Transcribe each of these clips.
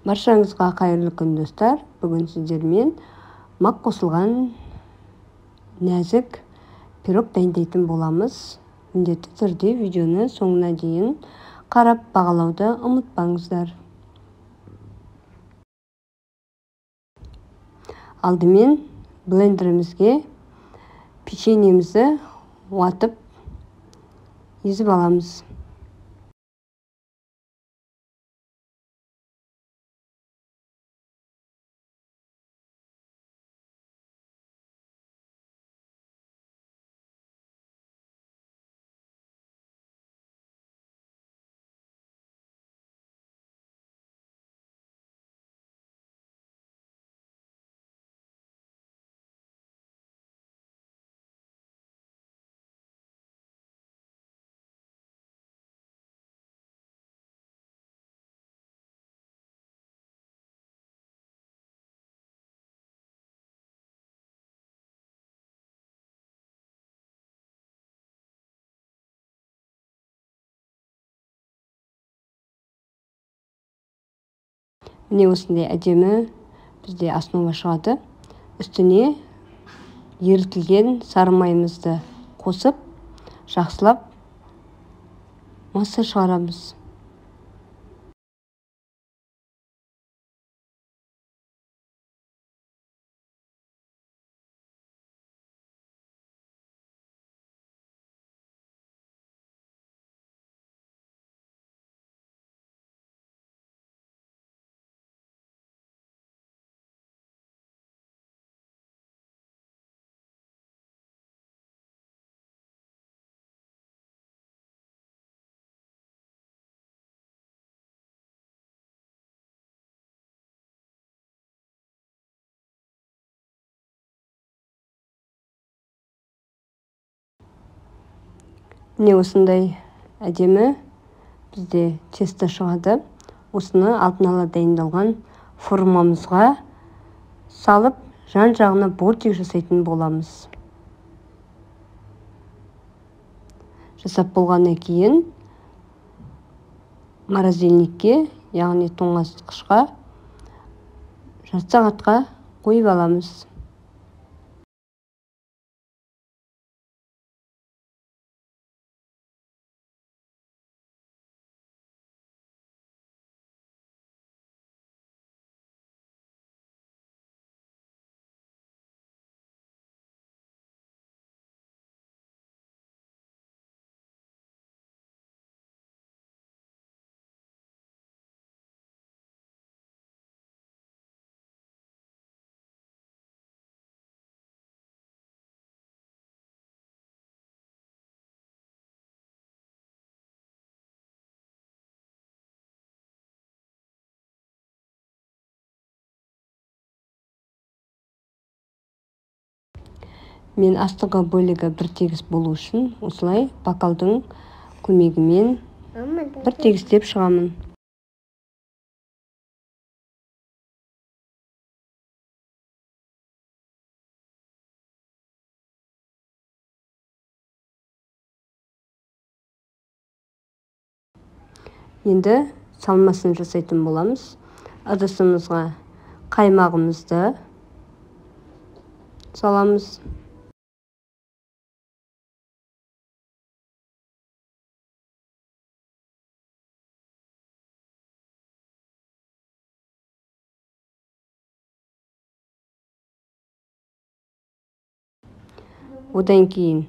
Баршаңызға қайырлы күн достар. Бүгін сіздермен мақ қосылған нәзік пирог дайындайтын боламыз. Міндетті түрде видеоны соңына дейін қарап бағалауды ұмытпаңыздар. Алдымен блендерімізге печеньемізді уатып езіп аламыз. Міне осындай әдемі бізде основа шығады. Үстіне ерітілген сары майымызды қосып, жақсылап масса шығарамыз. Міне осындай әдемі бізде тесто шығады. Осыны алдын ала дайындалған формамызға салып, жан-жағына бортик жасайтын боламыз. Жасап болғаннан кейін морозильникке, яғни тоңазытқышқа жарты сағатқа қойып аламыз. Мен астыңғы бөлігі бір тегіс болу үшін осылай бокалдың көмегімен бір тегістеп шығамын. Енді салмасын жасайтын боламыз. Ыдысымызға қаймағымызды саламыз. Одан кейін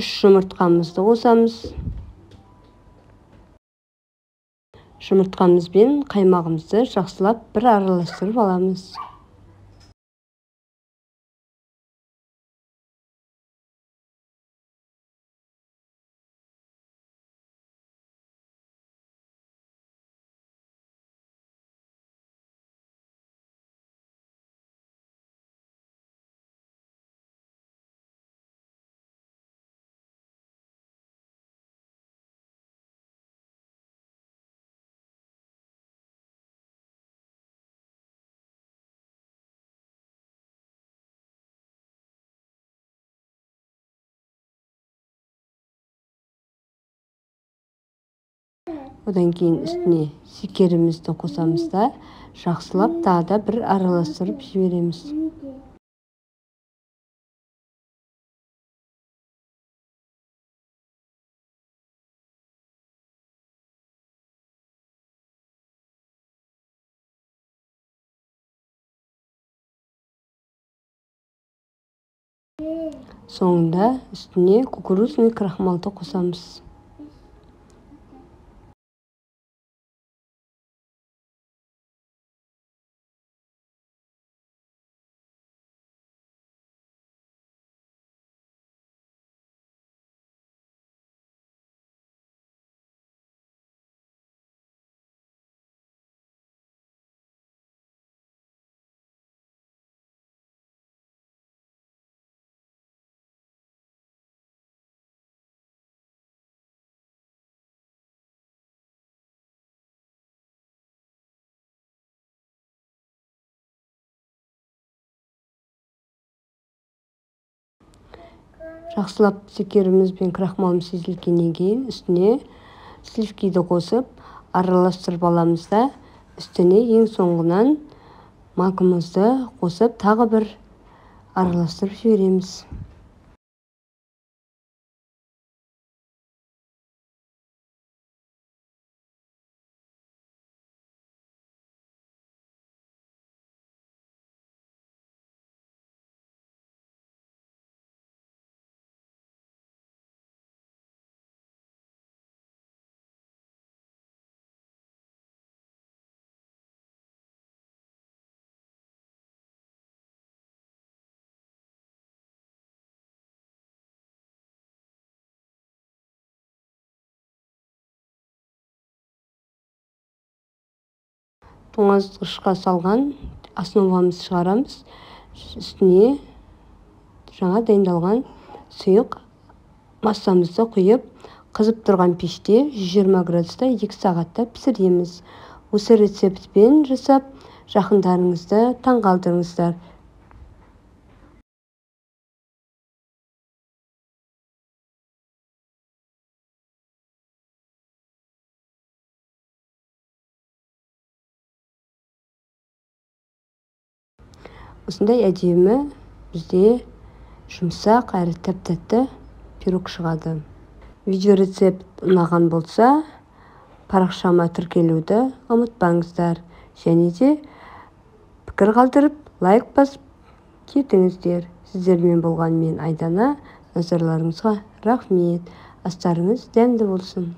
3 жұмыртқамызды қосамыз. Жұмыртқамыз бен қаймағымызды жақсылап бір араластырып аламыз. Одан кейін үстіне шекерімізді қосамыз да жақсылап тағы да бір араластырып жібереміз. Соңында үстіне кукурузный крахмалды қосамыз. Жақсылап шекеріміз бен крахмалымыз езілгеннен кейін үстіне сливкиді қосып араластырып аламыз да үстіне ең соңғынан макымызды қосып тағы бір араластырып жібереміз. Тоңазытқышқа салған основамызды шығарамыз. Үстіне жаңа дайындалған сұйық массамызды құйып, қызып тұрған пеште 120 градуста 2 сағатта пісіреміз. Осы рецептпен жасап, жақындарыңызды таңғалдырыңыздар. Осындай әдемі бізде жұмсақ әрі тәп-тәтті пирог шығады. Видео рецепт ұнаған болса, парақшама тіркелуді ұмытпаңыздар. Және де пікір қалдырып, лайк басып кетіңіздер. Сіздермен болған мен Айдана. Назарларыңызға рахмет. Астарыңыз дәмді болсын.